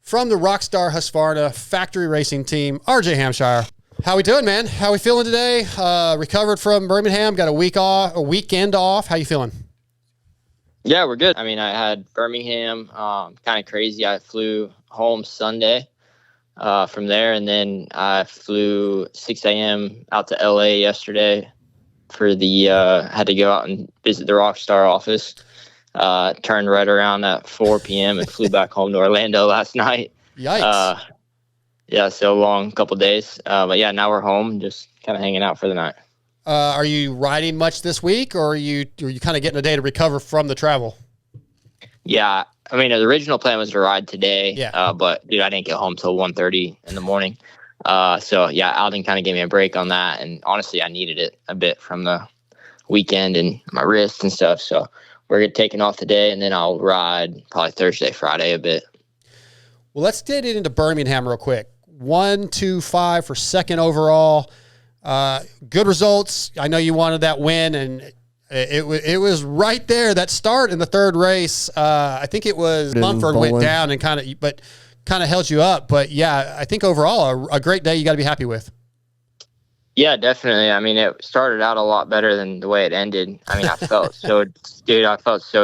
from the Rockstar Husqvarna factory racing team, RJ Hampshire. How we doing, man? How we feeling today? Recovered from Birmingham, got a weekend off. How you feeling? Yeah, we're good. I mean, I had Birmingham, kind of crazy. I flew home Sunday from there, and then I flew 6 a.m. out to LA yesterday for the had to go out and visit the Rockstar office. Turned right around at 4 p.m. and flew back home to Orlando last night. Yikes. Yeah, so long couple days. But yeah, now we're home, just kind of hanging out for the night. Are you riding much this week, or are you kind of getting a day to recover from the travel? Yeah, I mean, the original plan was to ride today. Yeah. But dude, I didn't get home till 1:30 in the morning. So yeah, Alden kind of gave me a break on that, and honestly, I needed it a bit from the weekend and my wrist and stuff. So we're taking off today, and then I'll ride probably Thursday, Friday a bit. Well, let's get into Birmingham real quick. 1-2-5 for second overall. Good results. I know you wanted that win, and it was right there, that start in the third race. I think it was Mumford went down and kind of held you up. But yeah, I think overall a great day you got to be happy with. Yeah, definitely. I mean, it started out a lot better than the way it ended. I mean, I felt so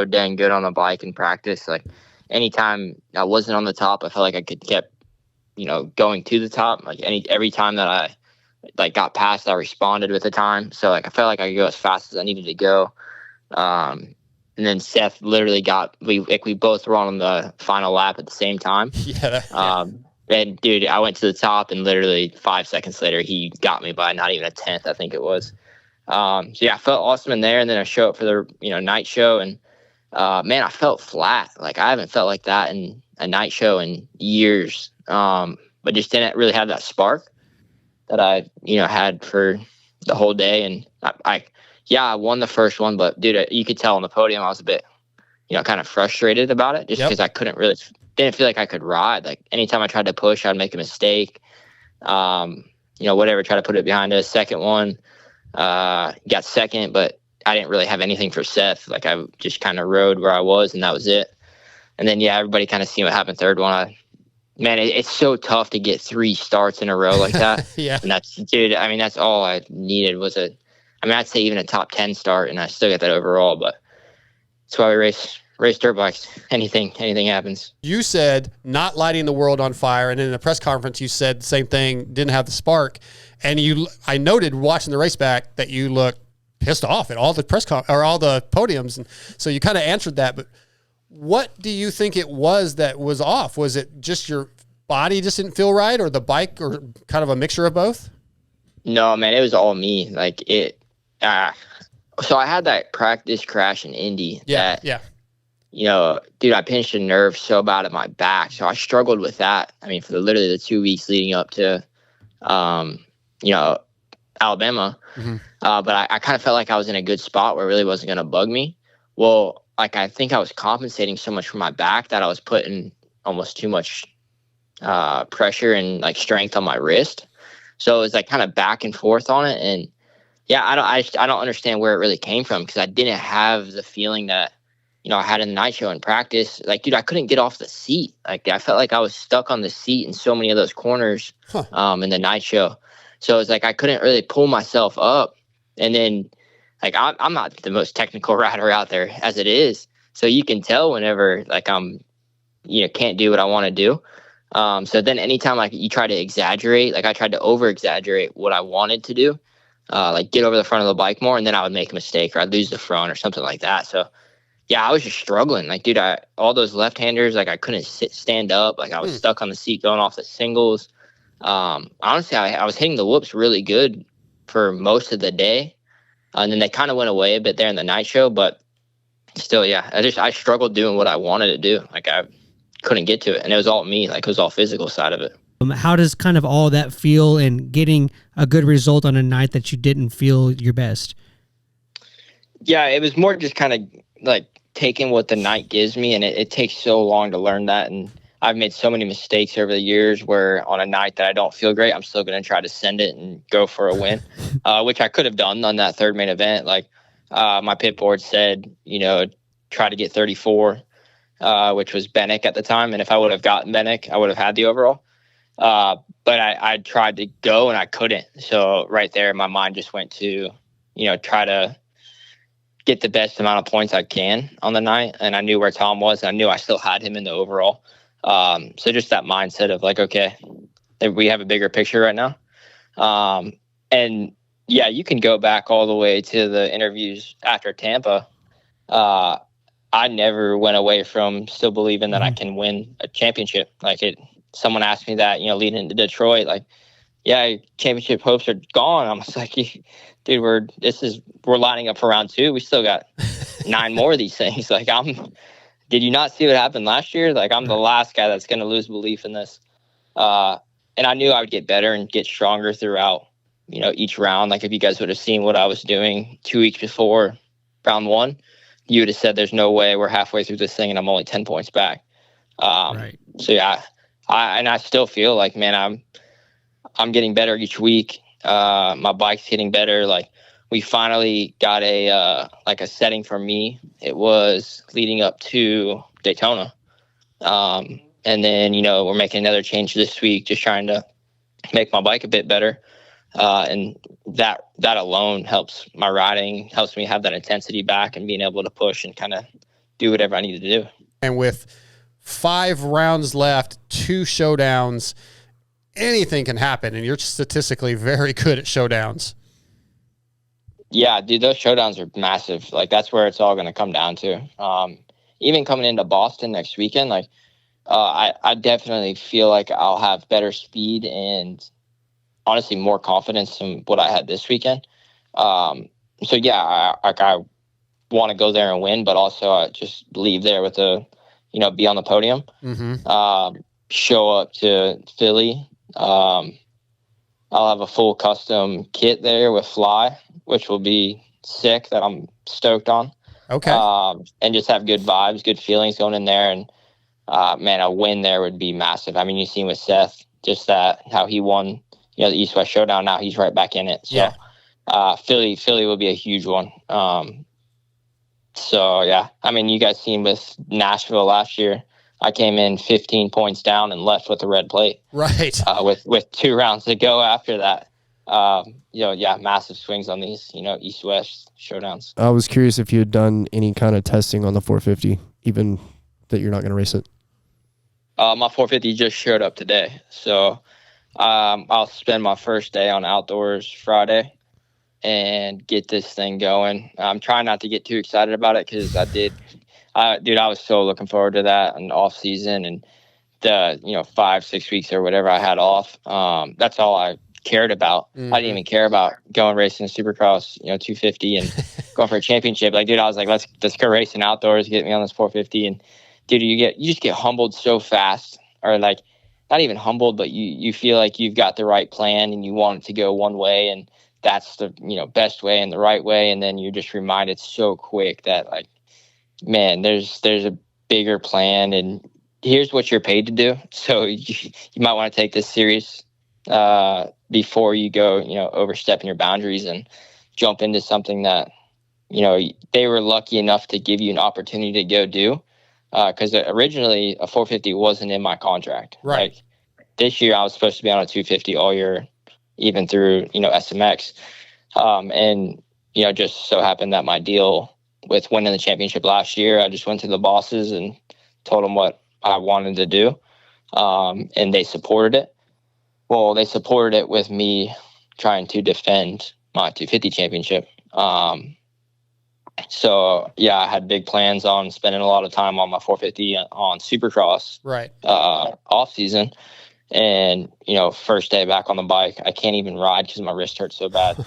dang good on the bike in practice. Like anytime I wasn't on the top, I felt like I could kept, going to the top. Like every time that I got past, I responded with the time. So like I felt like I could go as fast as I needed to go. And then Seth literally we both were on the final lap at the same time. Yeah. And dude, I went to the top, and literally 5 seconds later, he got me by not even a tenth, I think it was. So yeah, I felt awesome in there. And then I showed up for the night show, and man, I felt flat. Like I haven't felt like that in a night show in years. But just didn't really have that spark that I had for the whole day. And I won the first one, but dude, you could tell on the podium I was a bit kind of frustrated about it, just because I didn't feel like I could ride. Like anytime I tried to push, I'd make a mistake. Whatever, try to put it behind us. Second one, got second, but I didn't really have anything for Seth. Like I just kind of rode where I was, and that was it. And then everybody kind of seen what happened third one. It's so tough to get 3 starts in a row like that. Yeah. And that's all I needed was I'd say even a top 10 start, and I still got that overall. But that's why we race dirt bikes. Anything happens. You said not lighting the world on fire, and in the press conference you said the same thing, didn't have the spark. And I noted watching the race back that you looked pissed off at all the all the podiums, and so you kind of answered that. But what do you think it was that was off? Was it just your body just didn't feel right, or the bike, or kind of a mixture of both? No, man, it was all me. Like it. So I had that practice crash in Indy. Yeah. Dude, I pinched a nerve so bad at my back, so I struggled with that. I mean, for literally the 2 weeks leading up to, Alabama. Mm-hmm. But I kind of felt like I was in a good spot where it really wasn't going to bug me. Well, like I think I was compensating so much for my back that I was putting almost too much pressure and like strength on my wrist. So it was like kind of back and forth on it. And yeah, I don't understand where it really came from, because I didn't have the feeling that I had in the night show in practice. Like, dude, I couldn't get off the seat. Like I felt like I was stuck on the seat in so many of those corners in the night show. So it was like I couldn't really pull myself up. And then like I'm not the most technical rider out there as it is. So you can tell whenever like I'm can't do what I want to do. So then anytime like you try to exaggerate, like I tried to over exaggerate what I wanted to do, like get over the front of the bike more, and then I would make a mistake, or I'd lose the front or something like that. So yeah, I was just struggling. Like, dude, all those left-handers, like I couldn't stand up. Like I was stuck on the seat going off the singles. Honestly, I was hitting the whoops really good for most of the day. And then they kind of went away a bit there in the night show, but still, yeah, I struggled doing what I wanted to do. Like I couldn't get to it, and it was all me. Like it was all physical side of it. How does kind of all that feel, and getting a good result on a night that you didn't feel your best? Yeah, it was more just kind of like taking what the night gives me, and it takes so long to learn that. And I've made so many mistakes over the years where on a night that I don't feel great, I'm still going to try to send it and go for a win, which I could have done on that third main event. Like my pit board said, try to get 34. which was Bennick at the time. And if I would have gotten Bennick, I would have had the overall. But I tried to go and I couldn't. So right there, my mind just went to, try to get the best amount of points I can on the night. And I knew where Tom was. And I knew I still had him in the overall. So just that mindset of like, okay, we have a bigger picture right now. And yeah, you can go back all the way to the interviews after Tampa. I never went away from still believing that I can win a championship. Someone asked me that, leading into Detroit, like, yeah, championship hopes are gone. I'm just like, dude, we're lining up for round 2. We still got 9 more of these things. Like, did you not see what happened last year? Like, I'm the last guy that's going to lose belief in this. And I knew I would get better and get stronger throughout, each round. Like, if you guys would have seen what I was doing 2 weeks before round 1, you would have said, there's no way we're halfway through this thing and I'm only 10 points back. Right. So yeah, I still feel like, man, I'm getting better each week. My bike's getting better. Like, we finally got a setting for me. It was leading up to Daytona. And then, we're making another change this week, just trying to make my bike a bit better. And that alone helps my riding, helps me have that intensity back and being able to push and kind of do whatever I need to do. And with 5 rounds left, 2 showdowns, anything can happen. And you're statistically very good at showdowns. Yeah, dude, those showdowns are massive. Like, that's where it's all going to come down to. Even coming into Boston next weekend, like, I definitely feel like I'll have better speed and honestly more confidence than what I had this weekend. So yeah, I want to go there and win, but also I just leave there with be on the podium. Show up to Philly. I'll have a full custom kit there with Fly, which will be sick, that I'm stoked on. Okay. And just have good vibes, good feelings going in there. And man, a win there would be massive. I mean, you've seen with Seth, just how he won, the East-West Showdown. Now he's right back in it. So yeah. Philly will be a huge one. So yeah, I mean, you guys seen with Nashville last year, I came in 15 points down and left with the red plate. Right. With 2 rounds to go after that. Massive swings on these, East-West Showdowns. I was curious if you had done any kind of testing on the 450, even that you're not going to race it. My 450 just showed up today. So I'll spend my first day on outdoors Friday and get this thing going. I'm trying not to get too excited about it because I was so looking forward to that in off season and the 5-6 weeks or whatever I had off. That's all I cared about. I didn't even care about going racing Supercross 250 and going for a championship. Like, dude, I was like, let's go racing outdoors, get me on this 450. And dude, you just get humbled so fast, or like not even humbled, but you feel like you've got the right plan and you want it to go one way and that's the best way and the right way. And then you're just reminded so quick that, like, man, there's a bigger plan and here's what you're paid to do. So you might want to take this serious before you go, overstepping your boundaries and jump into something that, they were lucky enough to give you an opportunity to go do. Because originally a 450 wasn't in my contract. Right. Like, this year I was supposed to be on a 250 all year, even through, SMX. And, just so happened that my deal with winning the championship last year, I just went to the bosses and told them what I wanted to do. And they supported it. Well, they supported it with me trying to defend my 250 championship. So yeah, I had big plans on spending a lot of time on my 450 on Supercross, right, off season. And, first day back on the bike, I can't even ride because my wrist hurts so bad.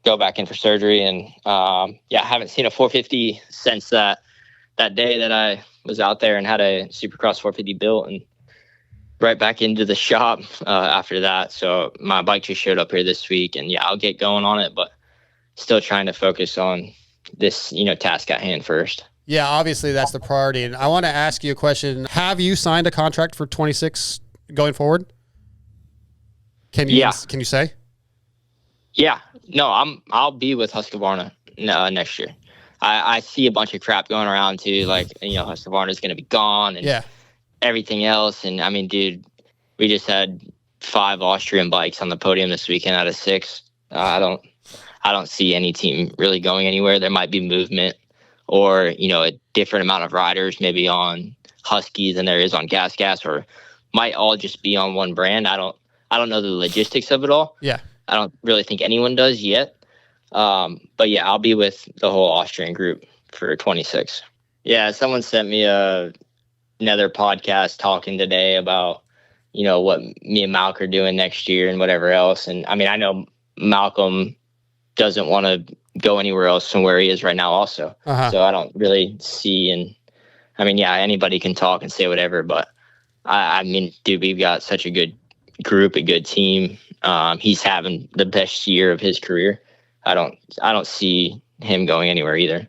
Go back in for surgery. And, I haven't seen a 450 since that day that I was out there and had a Supercross 450 built, and right back into the shop after that. So my bike just showed up here this week, and I'll get going on it, but still trying to focus on this, task at hand first. Yeah, obviously that's the priority. And I want to ask you a question. Have you signed a contract for 26 going forward? Can you say? Yeah. No, I'll be with Husqvarna next year. I see a bunch of crap going around too, like, Husqvarna's going to be gone and everything else. And I mean, dude, we just had 5 Austrian bikes on the podium this weekend out of 6. I don't see any team really going anywhere. There might be movement or, a different amount of riders maybe on Huskies than there is on Gas, or might all just be on one brand. I don't know the logistics of it all. Yeah. I don't really think anyone does yet. But yeah, I'll be with the whole Austrian group for 26. Yeah, someone sent me another podcast talking today about, what me and Malcolm are doing next year and whatever else. And I mean, I know Malcolm doesn't want to go anywhere else from where he is right now also. So I don't really see, and I mean, yeah, anybody can talk and say whatever, but I mean, dude, we've got such a good group, a good team. He's having the best year of his career. I don't see him going anywhere either.